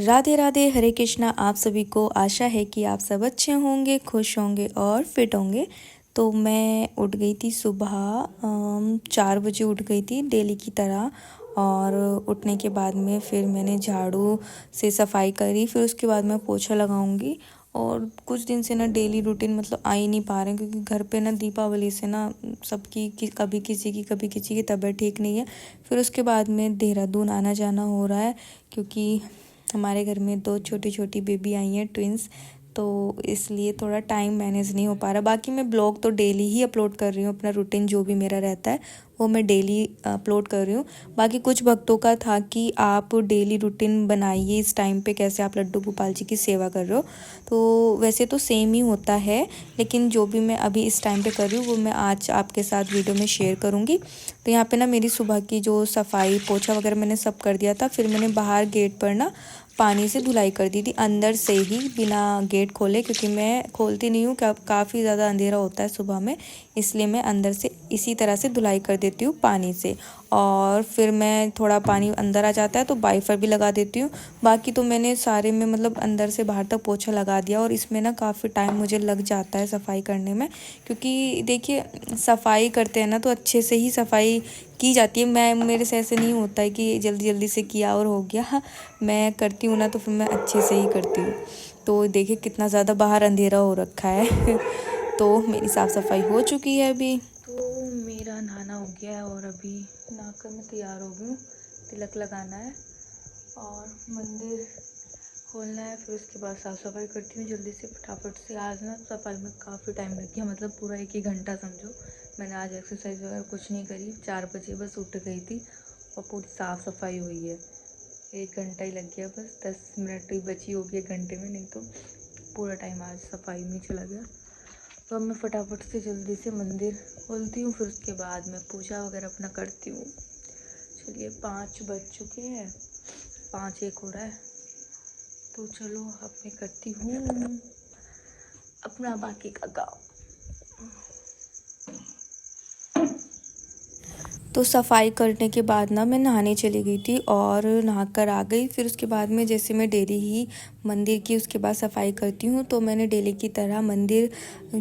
राधे राधे, हरे कृष्णा। आप सभी को आशा है कि आप सब अच्छे होंगे, खुश होंगे और फिट होंगे। तो मैं उठ गई थी सुबह 4 बजे उठ गई थी डेली की तरह। और उठने के बाद में फिर मैंने झाड़ू से सफाई करी, फिर उसके बाद मैं पोछा लगाऊंगी। और कुछ दिन से ना डेली रूटीन मतलब आ ही नहीं पा रहे हैं, क्योंकि घर पे ना दीपावली से ना सबकी कभी किसी की तबीयत ठीक नहीं है। फिर उसके बाद में देहरादून आना जाना हो रहा है, क्योंकि हमारे घर में 2 छोटी छोटी बेबी आई हैं, ट्विंस। तो इसलिए थोड़ा टाइम मैनेज नहीं हो पा रहा। बाकी मैं ब्लॉग तो डेली ही अपलोड कर रही हूँ, अपना रूटीन जो भी मेरा रहता है वो मैं डेली अपलोड कर रही हूँ। बाकी कुछ भक्तों का था कि आप डेली रूटीन बनाइए, इस टाइम पे कैसे आप लड्डू गोपाल जी की सेवा कर रहे हो। तो वैसे तो सेम ही होता है, लेकिन जो भी मैं अभी इस टाइम पे कर रही हूँ वो मैं आज आपके साथ वीडियो में शेयर करूँगी। तो यहाँ पे ना मेरी सुबह की जो सफाई पोछा वगैरह मैंने सब कर दिया था। फिर मैंने बाहर गेट पर ना पानी से धुलाई कर दी थी, अंदर से ही, बिना गेट खोले, क्योंकि मैं खोलती नहीं हूँ, काफ़ी ज़्यादा अंधेरा होता है सुबह में। इसलिए मैं अंदर से इसी तरह से धुलाई कर देती हूँ पानी से। और फिर मैं थोड़ा पानी अंदर आ जाता है तो वाइपर भी लगा देती हूँ। बाकी तो मैंने सारे में मतलब अंदर से बाहर तक पोछा लगा दिया। और इसमें ना काफ़ी टाइम मुझे लग जाता है सफाई करने में, क्योंकि देखिए सफाई करते हैं ना तो अच्छे से ही सफाई की जाती है। मेरे से ऐसे नहीं होता है कि जल्दी जल्दी से किया और हो गया। मैं करती हूँ ना तो फिर मैं अच्छे से ही करती हूँ। तो देखिए कितना ज़्यादा बाहर अंधेरा हो रखा है तो मेरी साफ़ सफाई हो चुकी है अभी। तो मेरा नहाना हो गया है और अभी नहाकर मैं तैयार हो गई हूँ। तिलक लगाना है और मंदिर खोलना है, फिर उसके बाद साफ़ सफाई करती हूँ जल्दी से फटाफट से। आज ना सफाई में काफ़ी टाइम लग गया, मतलब पूरा 1 घंटा समझो। मैंने आज एक्सरसाइज वगैरह कुछ नहीं करी, 4 बजे बस उठ गई थी और पूरी साफ़ सफाई हुई है। 1 घंटा ही लग गया, बस 10 मिनट ही बची होगी 1 घंटे में, नहीं तो पूरा टाइम आज सफाई में चला गया। तो अब मैं फटाफट से जल्दी से मंदिर खोलती हूँ, फिर उसके बाद मैं पूजा वगैरह अपना करती हूँ। चलिए 5 बज चुके हैं, 5-1 हो रहा है। तो चलो अब मैं करती हूँ अपना बाकी का काम। तो सफाई करने के बाद ना मैं नहाने चली गई थी और नहाकर आ गई। फिर उसके बाद में जैसे मैं डेली ही मंदिर की उसके बाद सफाई करती हूँ, तो मैंने डेली की तरह मंदिर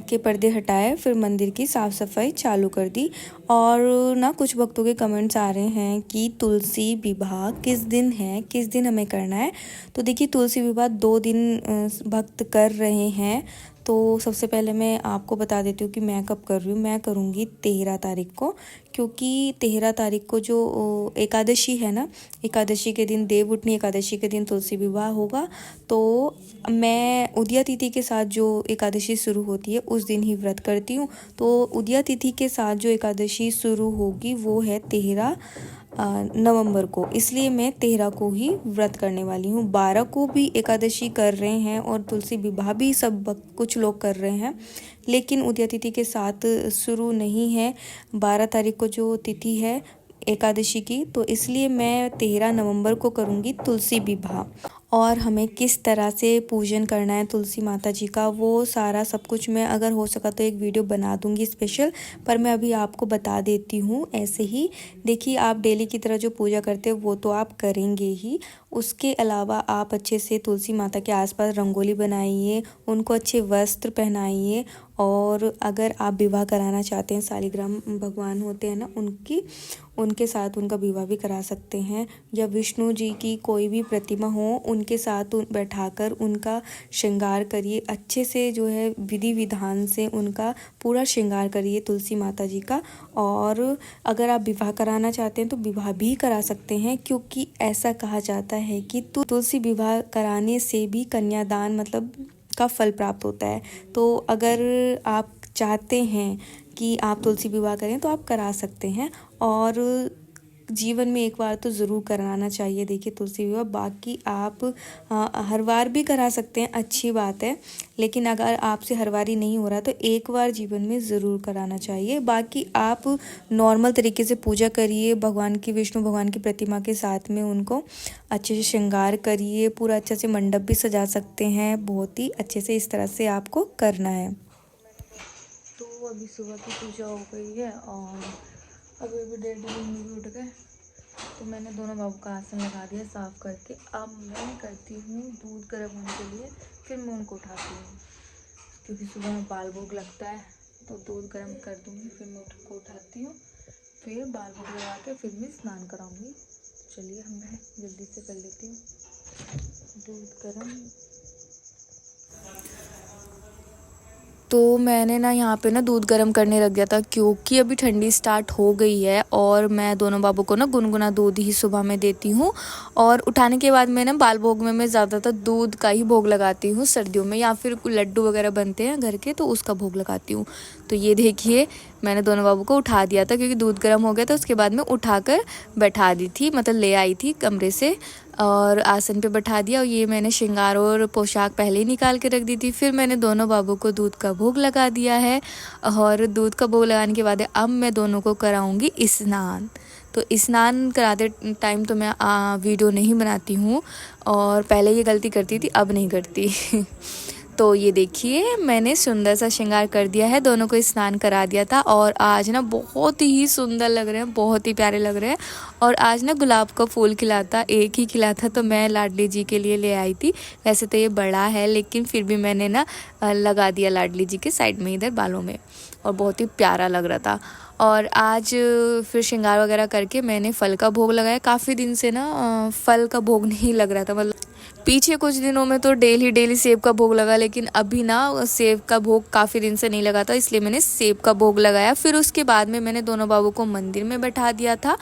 के पर्दे हटाए, फिर मंदिर की साफ़ सफाई चालू कर दी। और ना कुछ भक्तों के कमेंट्स आ रहे हैं कि तुलसी विवाह किस दिन है, किस दिन हमें करना है। तो देखिए तुलसी विवाह 2 दिन भक्त कर रहे हैं। तो सबसे पहले मैं आपको बता देती हूँ कि मैं कब कर रही हूँ। मैं करूँगी 13 तारीख को, क्योंकि 13 तारीख को जो एकादशी है ना, एकादशी के दिन, देवउठनी एकादशी के दिन तुलसी विवाह होगा। तो मैं उदया तिथि के साथ जो एकादशी शुरू होती है उस दिन ही व्रत करती हूँ। तो उदया तिथि के साथ जो एकादशी शुरू होगी वो है 13 नवंबर को, इसलिए मैं 13 को ही व्रत करने वाली हूँ। 12 को भी एकादशी कर रहे हैं और तुलसी विवाह भी कुछ लोग कर रहे हैं, लेकिन उदया तिथि के साथ शुरू नहीं है 12 तारीख को जो तिथि है एकादशी की। तो इसलिए मैं 13 नवंबर को करूँगी तुलसी विवाह। और हमें किस तरह से पूजन करना है तुलसी माता जी का, वो सारा सब कुछ मैं अगर हो सका तो एक वीडियो बना दूंगी स्पेशल, पर मैं अभी आपको बता देती हूँ ऐसे ही। देखिए आप डेली की तरह जो पूजा करते हो वो तो आप करेंगे ही, उसके अलावा आप अच्छे से तुलसी माता के आसपास रंगोली बनाइए, उनको अच्छे वस्त्र पहनाइए। और अगर आप विवाह कराना चाहते हैं, शालिग्राम भगवान होते हैं ना, उनके साथ उनका विवाह भी करा सकते हैं, या विष्णु जी की कोई भी प्रतिमा हो उनके साथ बैठाकर उनका श्रृंगार करिए अच्छे से, जो है विधि विधान से उनका पूरा श्रृंगार करिए तुलसी माता जी का। और अगर आप विवाह कराना चाहते हैं तो विवाह भी करा सकते हैं, क्योंकि ऐसा कहा जाता है कि तुलसी विवाह कराने से भी कन्यादान मतलब का फल प्राप्त होता है। तो अगर आप चाहते हैं कि आप तुलसी विवाह करें तो आप करा सकते हैं, और जीवन में एक बार तो ज़रूर कराना चाहिए देखिए तुलसी विवाह। बाकी आप हर बार भी करा सकते हैं, अच्छी बात है, लेकिन अगर आपसे हर बार ही नहीं हो रहा तो एक बार जीवन में ज़रूर कराना चाहिए। बाकी आप नॉर्मल तरीके से पूजा करिए भगवान की, विष्णु भगवान की प्रतिमा के साथ में उनको अच्छे से श्रृंगार करिए, पूरा अच्छे से मंडप भी सजा सकते हैं, बहुत ही अच्छे से इस तरह से आपको करना है। तो अभी सुबह की पूजा हो गई है और अभी डैडी मम्मी भी उठ गए, तो मैंने दोनों बाबू का आसन लगा दिया साफ़ करके। अब मैं करती हूँ दूध गर्म होने के लिए, फिर मैं उनको उठाती हूँ क्योंकि सुबह में बाल भोग लगता है। तो दूध गर्म कर दूँगी, फिर मैं उनको उठाती हूँ, फिर बाल भोग लगा के फिर मैं स्नान कराऊँगी। चलिए मैं जल्दी से कर लेती हूँ दूध गर्म। तो मैंने ना यहाँ पे ना दूध गर्म करने रख दिया था क्योंकि अभी ठंडी स्टार्ट हो गई है और मैं दोनों बाबू को ना गुनगुना दूध ही सुबह में देती हूँ। और उठाने के बाद मैं ना बाल भोग में मैं ज़्यादातर दूध का ही भोग लगाती हूँ सर्दियों में, या फिर लड्डू वगैरह बनते हैं घर के तो उसका भोग लगाती हूँ। तो ये देखिए मैंने दोनों बाबू को उठा दिया था क्योंकि दूध गर्म हो गया था। उसके बाद में उठाकर बैठा दी थी, मतलब ले आई थी कमरे से और आसन पे बैठा दिया। और ये मैंने श्रृंगार और पोशाक पहले ही निकाल के रख दी थी। फिर मैंने दोनों बाबू को दूध का भोग लगा दिया है और दूध का भोग लगाने के बाद अब मैं दोनों को कराऊंगी स्नान। तो स्नान कराते टाइम तो मैं वीडियो नहीं बनाती हूँ और पहले ये गलती करती थी, अब नहीं करती। तो ये देखिए मैंने सुंदर सा श्रृंगार कर दिया है, दोनों को स्नान करा दिया था और आज ना बहुत ही सुंदर लग रहे हैं, बहुत ही प्यारे लग रहे हैं। और आज ना गुलाब का फूल खिला था, एक ही खिला था, तो मैं लाडली जी के लिए ले आई थी। वैसे तो ये बड़ा है लेकिन फिर भी मैंने ना लगा दिया लाडली जी के साइड में इधर बालों में, और बहुत ही प्यारा लग रहा था। और आज फिर श्रृंगार वगैरह करके मैंने फल का भोग लगाया। काफ़ी दिन से ना फल का भोग नहीं लग रहा था, मतलब पीछे कुछ दिनों में तो डेली सेब का भोग लगा, लेकिन अभी ना सेब का भोग काफ़ी दिन से नहीं लगा था, इसलिए मैंने सेब का भोग लगाया। फिर उसके बाद में मैंने दोनों बाबू को मंदिर में बैठा दिया था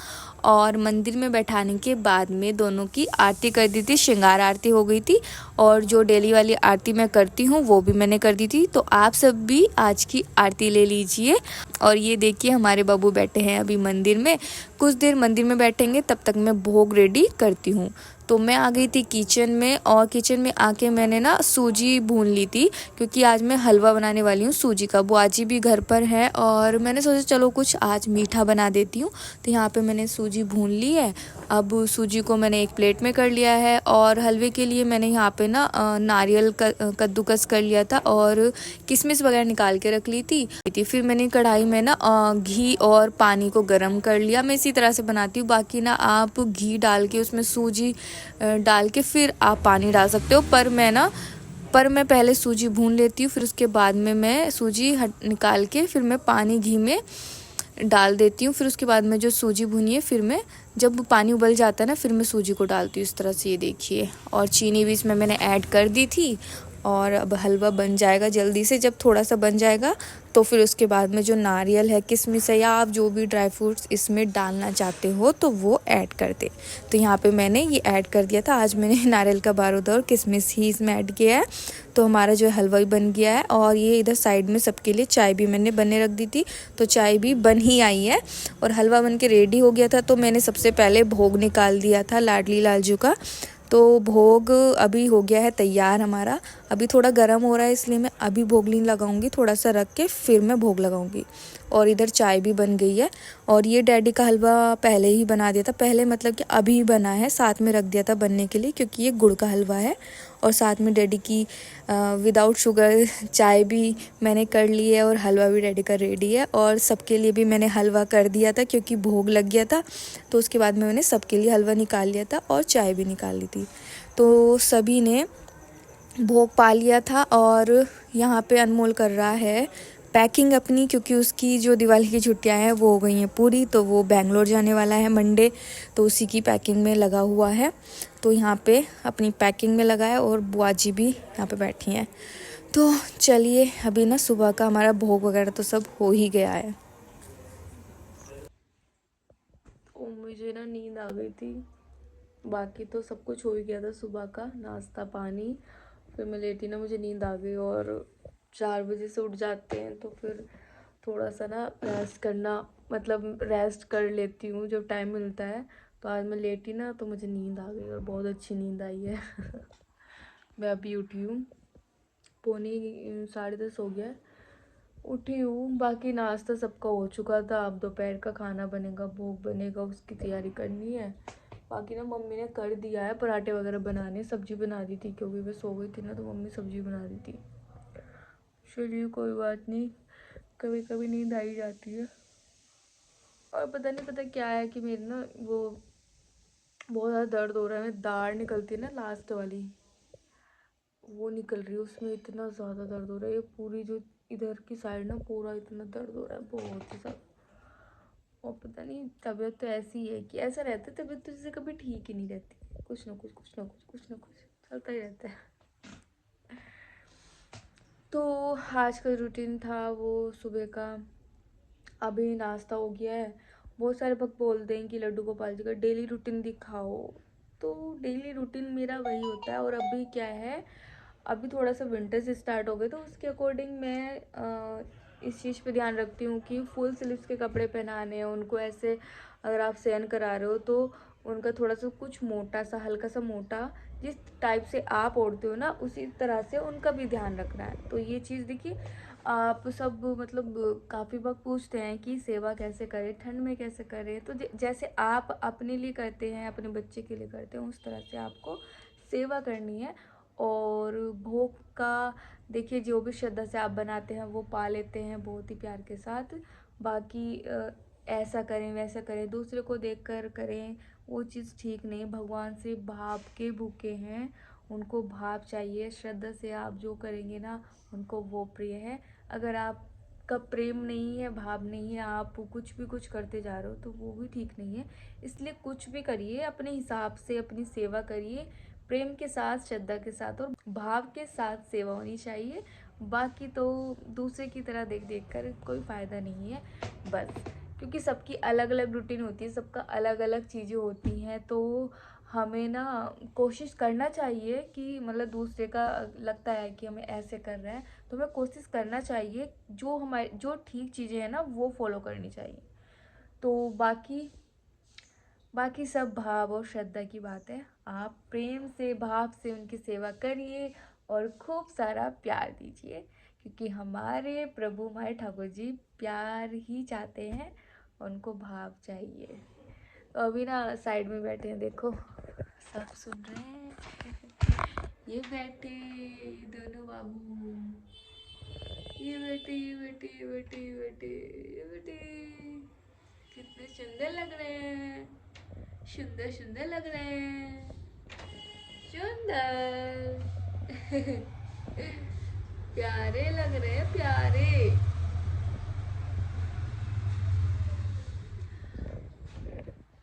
और मंदिर में बैठाने के बाद में दोनों की आरती कर दी थी, श्रृंगार आरती हो गई थी। और जो डेली वाली आरती मैं करती हूँ वो भी मैंने कर दी थी। तो आप सब भी आज की आरती ले लीजिए। और ये देखिए हमारे बाबू बैठे हैं अभी मंदिर में, कुछ देर मंदिर में बैठेंगे, तब तक मैं भोग रेडी करती हूँ। तो मैं आ गई थी किचन में और किचन में आके मैंने ना सूजी भून ली थी क्योंकि आज मैं हलवा बनाने वाली हूँ सूजी का। बुआजी भी घर पर है और मैंने सोचा चलो कुछ आज मीठा बना देती हूँ। तो यहाँ पे मैंने सूजी भून ली है। अब सूजी को मैंने एक प्लेट में कर लिया है और हलवे के लिए मैंने यहाँ पे ना नारियल कद्दूकस कर लिया था और किशमिश वगैरह निकाल के रख ली थी। फिर मैंने कढ़ाई में ना घी और पानी को गर्म कर लिया। मैं इसी तरह से बनाती हूँ, बाकी ना आप घी डाल के उसमें सूजी डाल के फिर आप पानी डाल सकते हो, पर मैं पहले सूजी भून लेती हूँ, फिर उसके बाद में मैं सूजी निकाल के फिर मैं पानी घी में डाल देती हूँ। फिर उसके बाद में जो सूजी भुनी है फिर मैं जब पानी उबल जाता है ना फिर मैं सूजी को डालती हूँ इस तरह से, ये देखिए। और चीनी भी इसमें मैंने ऐड कर दी थी और अब हलवा बन जाएगा जल्दी से। जब थोड़ा सा बन जाएगा तो फिर उसके बाद में जो नारियल है, किशमिश है, या आप जो भी ड्राई फ्रूट्स इसमें डालना चाहते हो तो वो ऐड कर दे। तो यहाँ पे मैंने ये ऐड कर दिया था। आज मैंने नारियल का बारूद और किशमिश ही इसमें ऐड किया है। तो हमारा जो हलवा भी बन गया है। और ये इधर साइड में सबके लिए चाय भी मैंने बनने रख दी थी, तो चाय भी बन ही आई है और हलवा बन के रेडी हो गया था। तो मैंने सबसे पहले भोग निकाल दिया था लाडली लालजू का। तो भोग अभी हो गया है तैयार हमारा। अभी थोड़ा गर्म हो रहा है इसलिए मैं अभी भोग नहीं लगाऊंगी, थोड़ा सा रख के फिर मैं भोग लगाऊंगी। और इधर चाय भी बन गई है। और ये डैडी का हलवा पहले ही बना दिया था, पहले मतलब कि अभी बना है, साथ में रख दिया था बनने के लिए क्योंकि ये गुड़ का हलवा है। और साथ में डैडी की विदाउट शुगर चाय भी मैंने कर ली है और हलवा भी डैडी का रेडी है। और सबके लिए भी मैंने हलवा कर दिया था क्योंकि भोग लग गया था। तो उसके बाद में मैंने सबके लिए हलवा निकाल लिया था और चाय भी निकाल ली थी। तो सभी ने भोग पा लिया था। और यहाँ पे अनमोल कर रहा है पैकिंग अपनी, क्योंकि उसकी जो दिवाली की छुट्टियां हैं वो हो गई हैं पूरी, तो वो बेंगलोर जाने वाला है मंडे, तो उसी की पैकिंग में लगा हुआ है। तो यहाँ पे अपनी पैकिंग में लगा है और बुआ जी भी यहाँ पे बैठी हैं। तो चलिए अभी ना सुबह का हमारा भोग वगैरह तो सब हो ही गया है। तो मुझे ना नींद आ गई थी, बाकी तो सब कुछ हो ही गया था, सुबह का नाश्ता पानी। फिर मैं लेटी ना, मुझे नींद आ गई और 4 बजे से उठ जाते हैं तो फिर थोड़ा सा ना रेस्ट करना, मतलब रेस्ट कर लेती हूँ जब टाइम मिलता है। तो आज मैं लेटी ना तो मुझे नींद आ गई और बहुत अच्छी नींद आई है। मैं अभी उठी हूँ, 9:30 हो गया है, उठी हूँ। बाकी नाश्ता सबका हो चुका था, अब दोपहर का खाना बनेगा, भोग बनेगा, उसकी तैयारी करनी है। बाकी ना मम्मी ने कर दिया है पराठे वगैरह बनाने, सब्जी बना दी थी क्योंकि मैं सो गई थी ना, तो मम्मी सब्जी बना दी थी। चलिए कोई बात नहीं, कभी कभी नींद आ ही जाती है। और पता नहीं पता क्या है कि मेरे ना वो बहुत ज़्यादा दर्द हो रहा है, मेरी दाढ़ निकलती है ना लास्ट वाली, वो निकल रही है, उसमें इतना ज़्यादा दर्द हो रहा है। ये पूरी जो इधर की साइड ना पूरा इतना दर्द हो रहा है, बहुत ही ज़्यादा। और पता नहीं तबीयत तो ऐसी है कि ऐसा रहता है, तबीयत तो जैसे कभी ठीक ही नहीं रहती, कुछ ना कुछ कुछ ना कुछ कुछ ना कुछ चलता ही रहता है। तो आज का रूटीन था वो सुबह का, अभी नाश्ता हो गया है। बहुत सारे भक्त बोलते हैं कि लड्डू गोपाल जी का डेली रूटीन दिखाओ, तो डेली रूटीन मेरा वही होता है। और अभी क्या है, अभी थोड़ा सा विंटर से स्टार्ट हो गए, तो उसके अकॉर्डिंग मैं इस चीज़ पे ध्यान रखती हूँ कि फुल स्लीव्स के कपड़े पहनाने हैं उनको। ऐसे अगर आप सहन करा रहे हो तो उनका थोड़ा सा कुछ मोटा सा, हल्का सा मोटा, जिस टाइप से आप ओढ़ते हो ना उसी तरह से उनका भी ध्यान रखना है। तो ये चीज़ देखिए, आप सब मतलब काफ़ी वक्त पूछते हैं कि सेवा कैसे करें, ठंड में कैसे करें। तो जैसे आप अपने लिए करते हैं, अपने बच्चे के लिए करते हैं, उस तरह से आपको सेवा करनी है। और भोग का देखिए, जो भी श्रद्धा से आप बनाते हैं वो पा लेते हैं बहुत ही प्यार के साथ। बाकी ऐसा करें वैसा करें, दूसरे को देखकर करें, वो चीज़ ठीक नहीं। भगवान से भाव के भूखे हैं, उनको भाव चाहिए। श्रद्धा से आप जो करेंगे ना उनको वो प्रिय है। अगर आपका प्रेम नहीं है, भाव नहीं है, आप कुछ भी कुछ करते जा रहे हो तो वो भी ठीक नहीं है। इसलिए कुछ भी करिए अपने हिसाब से, अपनी सेवा करिए प्रेम के साथ, श्रद्धा के साथ और भाव के साथ सेवा होनी चाहिए। बाकी तो दूसरे की तरह देख देख कर कोई फ़ायदा नहीं है बस। क्योंकि सबकी अलग अलग रूटीन होती है, सबका अलग अलग चीज़ें होती हैं, तो हमें ना कोशिश करना चाहिए कि मतलब दूसरे का लगता है कि हमें ऐसे कर रहे हैं तो हमें कोशिश करना चाहिए जो हमारे जो ठीक चीज़ें हैं ना वो फॉलो करनी चाहिए। तो बाकी बाकी सब भाव और श्रद्धा की बात है। आप प्रेम से, भाव से उनकी सेवा करिए और खूब सारा प्यार दीजिए, क्योंकि हमारे प्रभु, हमारे ठाकुर जी प्यार ही चाहते हैं, उनको भाव चाहिए। तो अभी ना साइड में बैठे हैं, देखो सब सुन रहे हैं। ये बैठे दोनों बाबू, ये बैठे ये बैठे ये बैठे ये बैठे ये बैठे, कितने सुंदर लग रहे हैं, सुंदर सुंदर लग रहे हैं, सुंदर। प्यारे लग रहे हैं, प्यारे।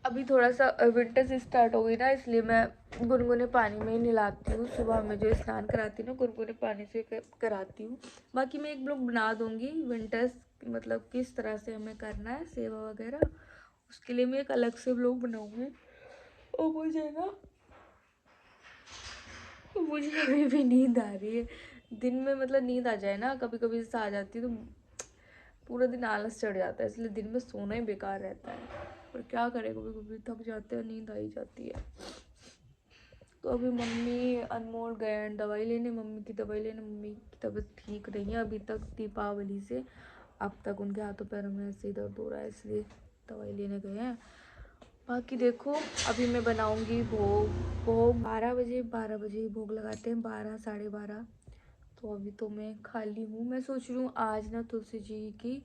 अभी थोड़ा सा विंटर से स्टार्ट हो गई ना, इसलिए मैं गुनगुने पानी में ही नहलाती हूँ। सुबह में जो स्नान कराती हूँ ना, गुनगुने पानी से कराती हूँ। बाकी मैं एक ब्लॉग बना दूँगी विंटर्स, मतलब किस तरह से हमें करना है सेवा वगैरह, उसके लिए मैं एक अलग से ब्लॉग बनाऊँगी। और मुझे अभी भी नींद आ रही है। दिन में मतलब नींद आ जाए ना, कभी कभी जैसे आ जाती है तो पूरा दिन आलस चढ़ जाता है, इसलिए दिन में सोना ही बेकार रहता है। पर क्या करें, कभी कभी थक जाते हैं, नींद आ ही जाती है। तो अभी मम्मी अनमोल गए हैं दवाई लेने, मम्मी की दवाई लेने। मम्मी की तबीयत ठीक नहीं है अभी तक, दीपावली से अब तक उनके हाथों पैरों में ऐसे ही दर्द हो रहा है, इसलिए दवाई लेने गए हैं। बाकी देखो, अभी मैं बनाऊंगी भोग। भोग 12 बजे, 12 बजे ही भोग लगाते हैं, 12 12:30। तो अभी तो मैं खाली हूँ। मैं सोच रही हूँ आज ना तुलसी जी की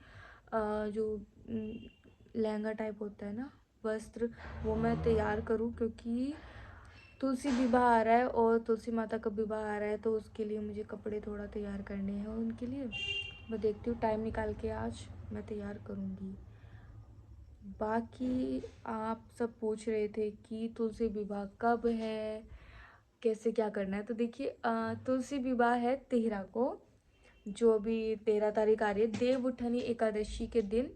जो लहंगा टाइप होता है ना, वस्त्र, वो मैं तैयार करूँ, क्योंकि तुलसी विवाह आ रहा है और तुलसी माता का विवाह आ रहा है, तो उसके लिए मुझे कपड़े थोड़ा तैयार करने हैं उनके लिए। मैं देखती हूँ टाइम निकाल के आज मैं तैयार करूँगी। बाकी आप सब पूछ रहे थे कि तुलसी विवाह कब है, कैसे क्या करना है। तो देखिए, तुलसी विवाह है 13 को, जो अभी 13 तारीख आ रही है, देव उठनी एकादशी के दिन।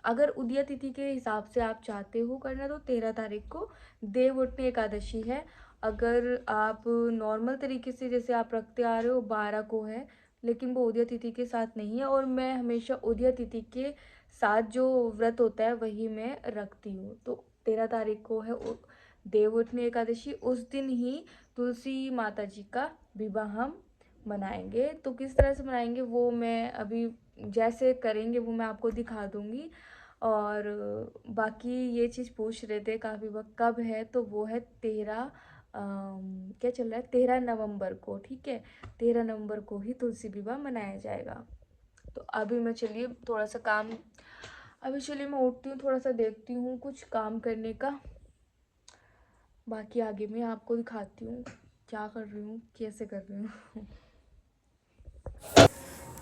अगर उदया तिथि के हिसाब से आप चाहते हो करना तो 13 तारीख को देव उठनी एकादशी है। अगर आप नॉर्मल तरीके से जैसे आप रखते आ रहे हो 12 को है, लेकिन वो उदया तिथि के साथ नहीं है। और मैं हमेशा उदया तिथि के साथ जो व्रत होता है वही मैं रखती हूँ। तो 13 तारीख को है देव उठनी एकादशी, उस दिन ही तुलसी माता जी का विवाह हम मनाएंगे। तो किस तरह से मनाएंगे वो मैं अभी जैसे करेंगे वो मैं आपको दिखा दूंगी। और बाकी ये चीज़ पूछ रहे थे काफ़ी वक्त कब है, तो वो है 13 क्या चल रहा है, 13 नवंबर को। ठीक है, 13 नवंबर को ही तुलसी विवाह मनाया जाएगा। तो अभी मैं चलिए थोड़ा सा काम, अभी चलिए मैं उठती हूँ, थोड़ा सा देखती हूँ कुछ काम करने का। बाकी आगे मैं आपको दिखाती हूँ क्या कर रही हूँ, कैसे कर रही हूँ।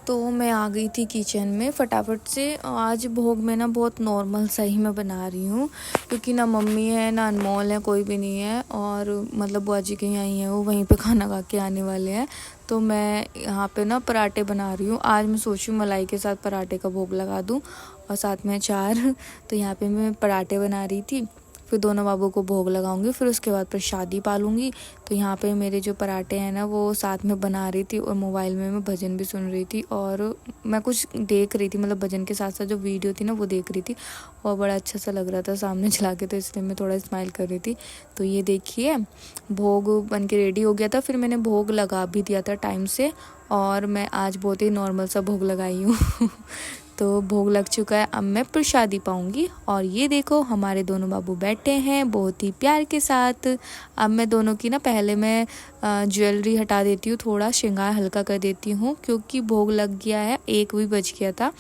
तो मैं आ गई थी किचन में फटाफट से। आज भोग में ना बहुत नॉर्मल सा ही मैं बना रही हूँ, क्योंकि ना मम्मी है ना अनमोल है, कोई भी नहीं है। और मतलब बुआ जी कहीं आई हैं, वो वहीं पे खाना खा के आने वाले हैं। तो मैं यहाँ पे ना पराठे बना रही हूँ। आज मैं सोच रही हूँ मलाई के साथ पराठे का भोग लगा दूँ और साथ में अचार। तो यहाँ पे मैं पराठे बना रही थी, फिर दोनों बाबू को भोग लगाऊंगी, फिर उसके बाद प्रसादी पालूंगी। तो यहाँ पे मेरे जो पराठे हैं ना वो साथ में बना रही थी और मोबाइल में मैं भजन भी सुन रही थी और मैं कुछ देख रही थी, मतलब भजन के साथ साथ जो वीडियो थी ना वो देख रही थी और बड़ा अच्छा सा लग रहा था सामने चला के, तो इसलिए मैं थोड़ा स्माइल कर रही थी। तो ये देखिए भोग बन के रेडी हो गया था, फिर मैंने भोग लगा भी दिया था टाइम से। और मैं आज बहुत ही नॉर्मल सा भोग लगाई हूँ। तो भोग लग चुका है, अब मैं प्रसादी पाऊंगी। और ये देखो हमारे दोनों बाबू बैठे हैं बहुत ही प्यार के साथ। अब मैं दोनों की ना पहले मैं ज्वेलरी हटा देती हूँ, थोड़ा श्रृंगार हल्का कर देती हूँ, क्योंकि भोग लग गया है, 1 भी बज गया था।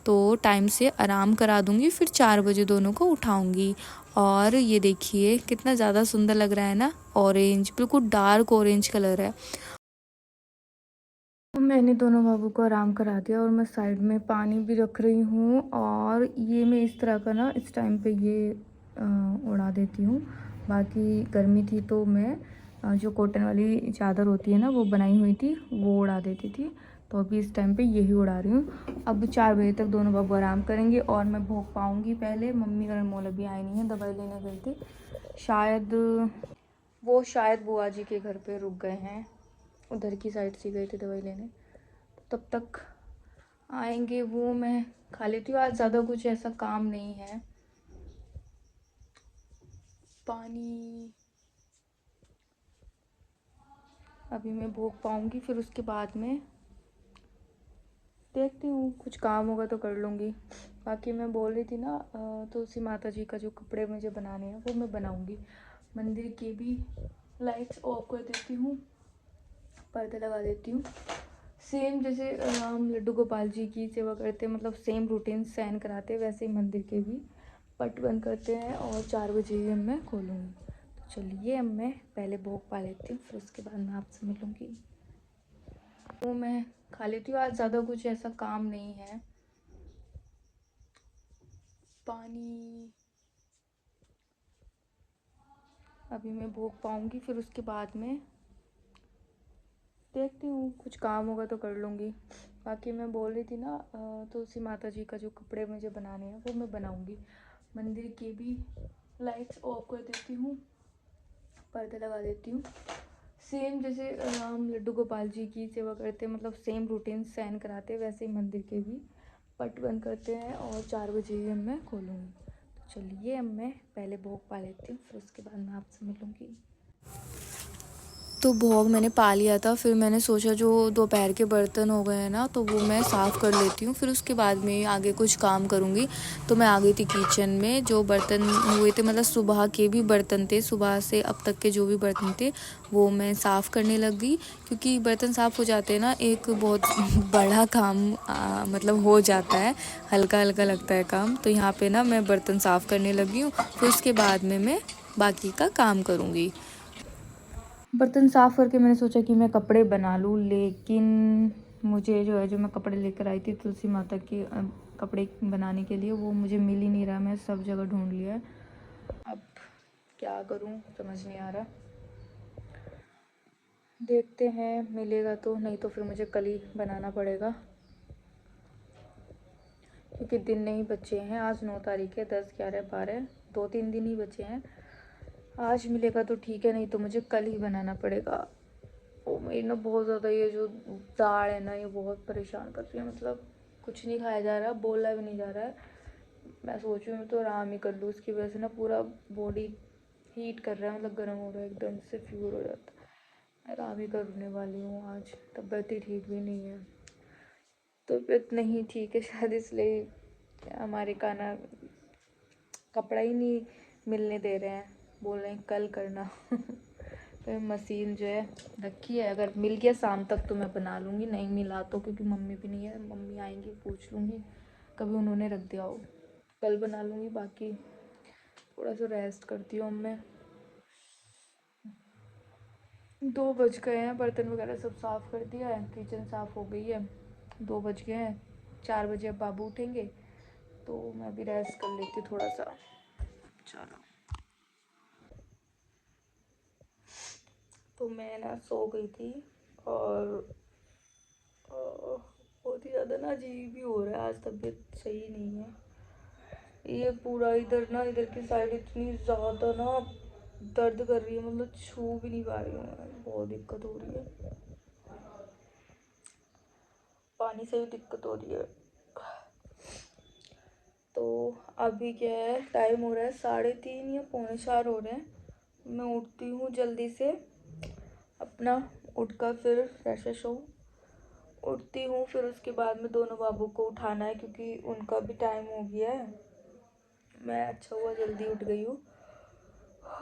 तो टाइम से आराम करा दूंगी, फिर 4 बजे दोनों को उठाऊंगी। और ये देखिए कितना ज़्यादा सुंदर लग रहा है ना, ऑरेंज, बिल्कुल डार्क ऑरेंज कलर है। मैंने दोनों बाबू को आराम करा दिया और मैं साइड में पानी भी रख रही हूँ। और ये मैं इस तरह का ना इस टाइम पे ये उड़ा देती हूँ। बाकी गर्मी थी तो मैं जो कॉटन वाली चादर होती है ना वो बनाई हुई थी, वो उड़ा देती थी। तो अभी इस टाइम पे यही उड़ा रही हूँ। अब 4 बजे तक दोनों बाबू आराम करेंगे और मैं भोग पाऊँगी। पहले मम्मी और अनमोल अभी आई नहीं है, दवाई लेने गई थी शायद, वो शायद बुआ जी के घर पे रुक गए हैं, उधर की साइड से गए थे दवाई लेने। तब तक आएंगे वो, मैं खा लेती हूँ। आज ज़्यादा कुछ ऐसा काम नहीं है। पानी अभी मैं भोग पाऊँगी, फिर उसके बाद में देखती हूँ, कुछ काम होगा तो कर लूँगी। बाकी मैं बोल रही थी ना तुलसी माता जी का जो कपड़े मुझे बनाने हैं वो मैं बनाऊँगी। मंदिर की भी लाइट्स ऑफ कर देती हूँ, पर्दे लगा देती हूँ। सेम जैसे हम लड्डू गोपाल जी की सेवा करते हैं, मतलब सेम रूटीन सहन कराते हैं, वैसे ही मंदिर के भी पट बंद करते हैं और 4 बजे ही मैं खोलूँगी। तो चलिए अब मैं पहले भोग पा लेती हूँ, फिर उसके बाद मैं आपसे मिलूँगी। तो मैं खा लेती हूँ, आज ज़्यादा कुछ ऐसा काम नहीं है। पानी अभी मैं भोग पाऊँगी, फिर उसके बाद में देखती हूँ, कुछ काम होगा तो कर लूँगी। बाकी मैं बोल रही थी ना तुलसी माता जी का जो कपड़े मुझे बनाने हैं वो मैं बनाऊँगी। मंदिर की भी लाइट्स ऑफ कर देती हूँ, पर्दे लगा देती हूँ। सेम जैसे हम लड्डू गोपाल जी की सेवा करते हैं, मतलब सेम रूटीन सहन कराते हैं, वैसे ही मंदिर के भी पट बंद करते हैं और 4 बजे ही मैं खोलूँगी। तो चलिए अब मैं पहले भोग पा लेती हूँ, फिर उसके बाद मैं आपसे मिलूँगी। तो भोग मैंने पा लिया था, फिर मैंने सोचा जो दोपहर के बर्तन हो गए हैं ना तो वो मैं साफ़ कर लेती हूँ, फिर उसके बाद में आगे कुछ काम करूँगी। तो मैं आ गई थी किचन में, जो बर्तन हुए थे मतलब सुबह के भी बर्तन थे, सुबह से अब तक के जो भी बर्तन थे वो मैं साफ़ करने लग गई। क्योंकि बर्तन साफ़ हो जाते हैं ना, एक बहुत बड़ा काम मतलब हो जाता है, हल्का हल्का लगता है काम। तो यहाँ पे ना मैं बर्तन साफ़ करने लगी हूँ, फिर उसके बाद में मैं बाकी का काम करूँगी। बर्तन साफ़ करके मैंने सोचा कि मैं कपड़े बना लूँ, लेकिन मुझे जो है, जो मैं कपड़े लेकर आई थी तुलसी माता के कपड़े बनाने के लिए, वो मुझे मिल ही नहीं रहा। मैं सब जगह ढूंढ लिया है, अब क्या करूँ समझ नहीं आ रहा। देखते हैं मिलेगा तो, नहीं तो फिर मुझे कल ही बनाना पड़ेगा, क्योंकि दिन नहीं बचे हैं। आज 9 तारीख है, 10, 11, 12, 2-3 दिन ही बचे हैं। आज मिलेगा तो ठीक है, नहीं तो मुझे कल ही बनाना पड़ेगा। ओ मेरी ना बहुत ज़्यादा ये जो दाढ़ है ना, ये बहुत परेशान कर रही है। मतलब कुछ नहीं खाया जा रहा, बोला भी नहीं जा रहा है। मैं सोच रही हूँ तो आराम ही कर लूँ, उसकी वजह से ना पूरा बॉडी हीट कर रहा है, मतलब गर्म हो रहा है, एकदम से फीवर हो जाता है। आराम ही करने वाली हूँ आज, तबीयत ही ठीक भी नहीं है। तबीयत नहीं ठीक है शायद इसलिए हमारे खाना कपड़ा ही नहीं मिलने दे रहे हैं, बोल रहे हैं कल करना। तो मशीन जो है रखी है, अगर मिल गया शाम तक तो मैं बना लूँगी, नहीं मिला तो, क्योंकि मम्मी भी नहीं है, मम्मी आएंगी पूछ लूँगी कभी उन्होंने रख दिया हो, कल बना लूँगी। बाकी थोड़ा सा रेस्ट करती हूँ मैं। 2 बज गए हैं, बर्तन वगैरह सब साफ़ कर दिया है, किचन साफ़ हो गई है। 2 बज गए हैं, 4 बजे अब बाबू उठेंगे तो मैं भी रेस्ट कर लेती हूँ थोड़ा सा। चलो, तो मैं ना सो गई थी और बहुत ही ज़्यादा ना अजीब भी हो रहा है, आज तबीयत सही नहीं है। ये पूरा इधर ना, इधर की साइड इतनी ज़्यादा ना दर्द कर रही है, मतलब छू भी नहीं पा रही हूँ मैं, बहुत दिक्कत हो रही है। पानी से भी दिक्कत हो रही है। तो अभी क्या है, टाइम हो रहा है 3:30 या 3:45 हो रहे हैं। मैं उठती हूँ जल्दी से, अपना उठकर फिर फ्रेश हो उठती हूँ। फिर उसके बाद में दोनों बाबू को उठाना है क्योंकि उनका भी टाइम हो गया है। मैं अच्छा हुआ जल्दी उठ गई हूँ।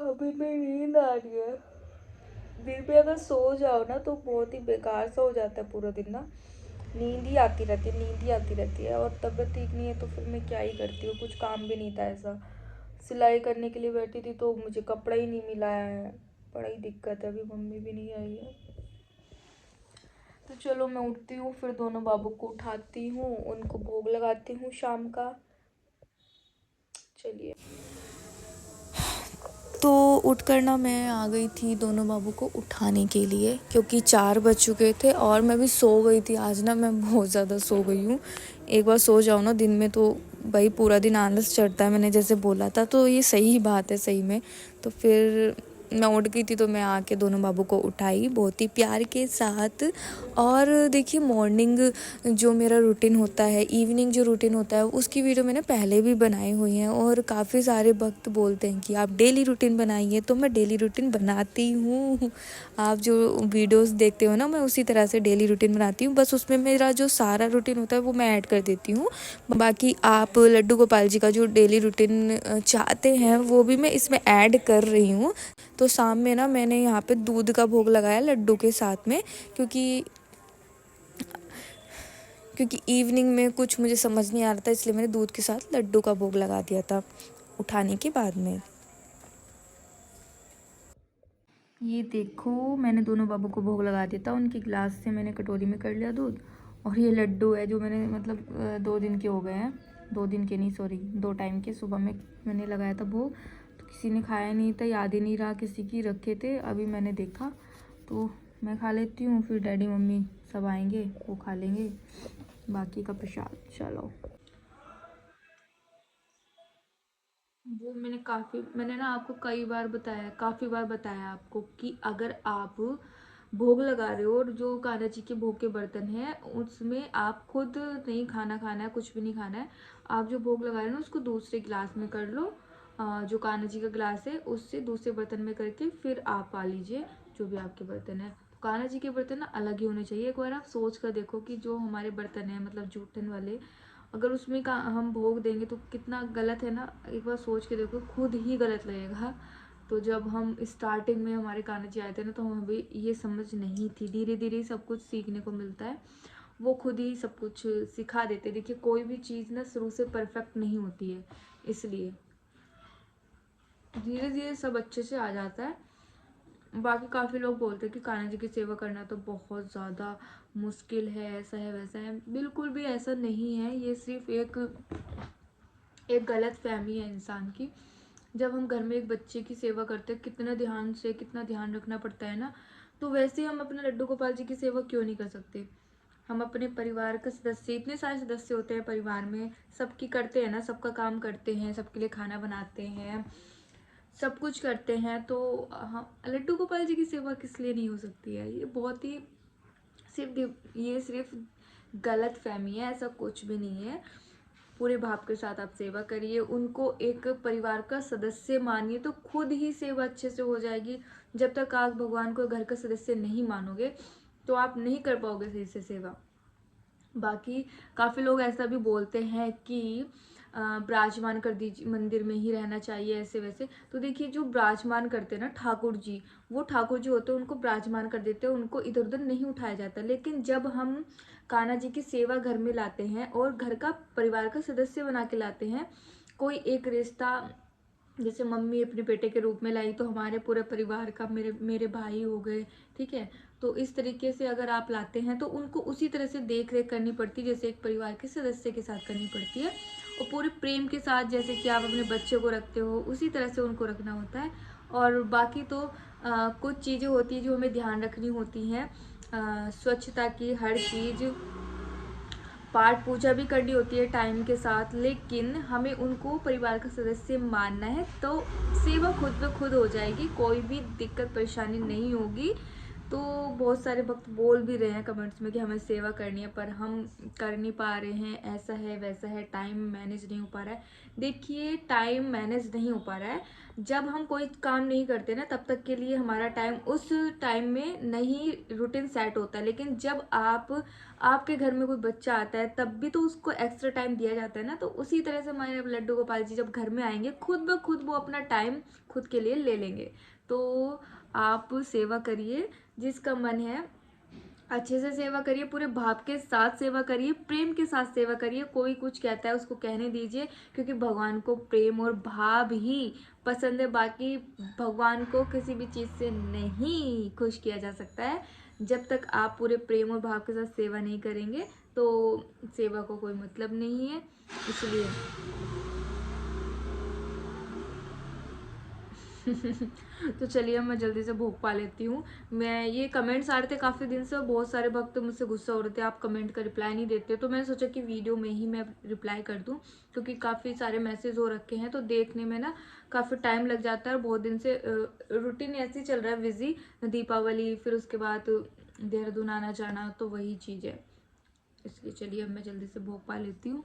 अभी मेरी नींद आ रही है। दिन में अगर सो जाओ ना तो बहुत ही बेकार सा हो जाता है पूरा दिन ना, नींद ही आती रहती है, नींद ही आती रहती है। और तबीयत ठीक नहीं है तो फिर मैं क्या ही करती हूँ, कुछ काम भी नहीं था ऐसा। सिलाई करने के लिए बैठी थी तो मुझे कपड़ा ही नहीं मिला है, बड़ा ही दिक्कत है। अभी मम्मी भी नहीं आई है। तो चलो मैं उठती हूँ, फिर दोनों बाबू को उठाती हूँ, उनको भोग लगाती हूँ शाम का। चलिए, तो उठकर ना मैं आ गई थी दोनों बाबू को उठाने के लिए क्योंकि 4 बज चुके थे और मैं भी सो गई थी। आज ना मैं बहुत ज़्यादा सो गई हूँ। एक बार सो जाओ ना दिन में तो भाई पूरा दिन आलस चढ़ता है, मैंने जैसे बोला था, तो ये सही बात है सही में। तो फिर मैं उठ गई थी तो मैं आके दोनों बाबू को उठाई बहुत ही प्यार के साथ। और देखिए, मॉर्निंग जो मेरा रूटीन होता है, इवनिंग जो रूटीन होता है, उसकी वीडियो मैंने पहले भी बनाई हुई है और काफ़ी सारे भक्त बोलते हैं कि आप डेली रूटीन बनाइए, तो मैं डेली रूटीन बनाती हूँ। आप जो वीडियोस देखते हो ना, मैं उसी तरह से डेली रूटीन बनाती हूँ, बस उसमें मेरा जो सारा रूटीन होता है वो मैं ऐड कर देती हूँ। बाकी आप लड्डू गोपाल जी का जो डेली रूटीन चाहते हैं वो भी मैं इसमें ऐड कर रही हूँ। तो शाम में ना मैंने यहाँ पे दूध का भोग लगाया लड्डू के साथ में, क्योंकि इवनिंग में कुछ मुझे समझ नहीं आ रहा था, इसलिए मैंने दूध के साथ लड्डू का भोग लगा दिया था उठाने के बाद में। ये देखो, मैंने दोनों बाबू को भोग लगा दिया था, उनकी गिलास से मैंने कटोरी में कर लिया दूध। और ये लड्डू है जो मैंने मतलब 2 दिन के हो गए हैं, 2 दिन के नहीं सॉरी 2 टाइम के। सुबह में मैंने लगाया था भोग तो किसी ने खाया नहीं था, याद ही नहीं रहा किसी की रखे थे। अभी मैंने देखा तो मैं खा लेती हूँ, फिर डैडी मम्मी सब आएंगे वो खा लेंगे बाकी का प्रसाद। चलो, वो मैंने ना आपको कई बार बताया, काफ़ी बार बताया आपको कि अगर आप भोग लगा रहे हो और जो कान्हा जी के भोग के बर्तन हैं उसमें आप खुद नहीं खाना खाना है, कुछ भी नहीं खाना है। आप जो भोग लगा रहे हो ना उसको दूसरे गिलास में कर लो, जो कान्हा जी का गिलास है उससे दूसरे बर्तन में करके फिर आप पा लीजिए जो भी आपके बर्तन है। तो कान्हा जी के बर्तन ना अलग ही होने चाहिए। एक बार आप सोच कर देखो कि जो हमारे बर्तन है मतलब जूठन वाले, अगर उसमें का हम भोग देंगे तो कितना गलत है ना। एक बार सोच के देखो, खुद ही गलत लगेगा। तो जब हम स्टार्टिंग में हमारे कान्हा जी आए थे ना तो हमें भी ये समझ नहीं थी, धीरे धीरे सब कुछ सीखने को मिलता है। वो खुद ही सब कुछ सिखा देते। देखिए, कोई भी चीज़ ना शुरू से परफेक्ट नहीं होती है, इसलिए धीरे धीरे सब अच्छे से आ जाता है। बाकी काफ़ी लोग बोलते हैं कि कान्हा जी की सेवा करना तो बहुत ज़्यादा मुश्किल है, ऐसा है वैसा है। बिल्कुल भी ऐसा नहीं है, ये सिर्फ एक गलत फहमी है इंसान की। जब हम घर में एक बच्चे की सेवा करते हैं कितना ध्यान से, कितना ध्यान रखना पड़ता है ना, तो वैसे हम अपने लड्डू गोपाल जी की सेवा क्यों नहीं कर सकते। हम अपने परिवार का सदस्य, इतने सारे सदस्य होते हैं परिवार में, सबकी करते हैं ना, सबका काम करते हैं, सबके लिए खाना बनाते हैं, सब कुछ करते हैं। तो हाँ, लड्डू गोपाल जी की सेवा किस लिए नहीं हो सकती है। ये बहुत ही ये सिर्फ गलत फहमी है, ऐसा कुछ भी नहीं है। पूरे भाव के साथ आप सेवा करिए, उनको एक परिवार का सदस्य मानिए तो खुद ही सेवा अच्छे से हो जाएगी। जब तक आप भगवान को घर का सदस्य नहीं मानोगे तो आप नहीं कर पाओगे सही से सेवा। बाकी काफ़ी लोग ऐसा भी बोलते हैं कि विराजमान कर दीजिए, मंदिर में ही रहना चाहिए ऐसे वैसे। तो देखिए, जो विराजमान करते हैं ना ठाकुर जी, वो ठाकुर जी होते हैं, उनको विराजमान कर देते हैं, उनको इधर उधर नहीं उठाया जाता। लेकिन जब हम कान्हा जी की सेवा घर में लाते हैं और घर का परिवार का सदस्य बना के लाते हैं, कोई एक रिश्ता जैसे मम्मी अपने बेटे के रूप में लाई तो हमारे पूरे परिवार का, मेरे मेरे भाई हो गए, ठीक है। तो इस तरीके से अगर आप लाते हैं तो उनको उसी तरह से देख रेख करनी पड़ती है जैसे एक परिवार के सदस्य के साथ करनी पड़ती है, और पूरे प्रेम के साथ जैसे कि आप अपने बच्चे को रखते हो उसी तरह से उनको रखना होता है। और बाकी तो कुछ चीज़ें होती हैं जो हमें ध्यान रखनी होती हैं, स्वच्छता की, हर चीज़, पाठ पूजा भी करनी होती है टाइम के साथ, लेकिन हमें उनको परिवार का सदस्य मानना है तो सेवा खुद ब खुद हो जाएगी, कोई भी दिक्कत परेशानी नहीं होगी। तो बहुत सारे भक्त बोल भी रहे हैं कमेंट्स में कि हमें सेवा करनी है पर हम कर नहीं पा रहे हैं, ऐसा है वैसा है, टाइम मैनेज नहीं हो पा रहा है। देखिए, टाइम मैनेज नहीं हो पा रहा है, जब हम कोई काम नहीं करते ना तब तक के लिए हमारा टाइम उस टाइम में नहीं रूटीन सेट होता है, लेकिन जब आपके घर में कोई बच्चा आता है तब भी तो उसको एक्स्ट्रा टाइम दिया जाता है ना। तो उसी तरह से हमारे लड्डू गोपाल जी जब घर में आएंगे खुद ब खुद वो अपना टाइम खुद के लिए ले लेंगे। तो आप सेवा करिए, जिसका मन है अच्छे से सेवा करिए, पूरे भाव के साथ सेवा करिए, प्रेम के साथ सेवा करिए। कोई कुछ कहता है उसको कहने दीजिए, क्योंकि भगवान को प्रेम और भाव ही पसंद है, बाकी भगवान को किसी भी चीज़ से नहीं खुश किया जा सकता है। जब तक आप पूरे प्रेम और भाव के साथ सेवा नहीं करेंगे तो सेवा को कोई मतलब नहीं है। इसलिए तो चलिए मैं जल्दी से भोग पा लेती हूँ। मैं ये कमेंट्स आ रहे थे काफ़ी दिन से और बहुत सारे भक्त मुझसे गुस्सा हो रहे थे आप कमेंट का रिप्लाई नहीं देते, तो मैंने सोचा कि वीडियो में ही मैं रिप्लाई कर दूँ, क्योंकि काफ़ी सारे मैसेज हो रखे हैं तो देखने में ना काफ़ी टाइम लग जाता है। और बहुत दिन से रूटीन ऐसे ही चल रहा है बिजी, दीपावली फिर उसके बाद देहरादून आना जाना, तो वही चीज़ है। इसलिए चलिए अब मैं जल्दी से भोग पा लेती हूँ।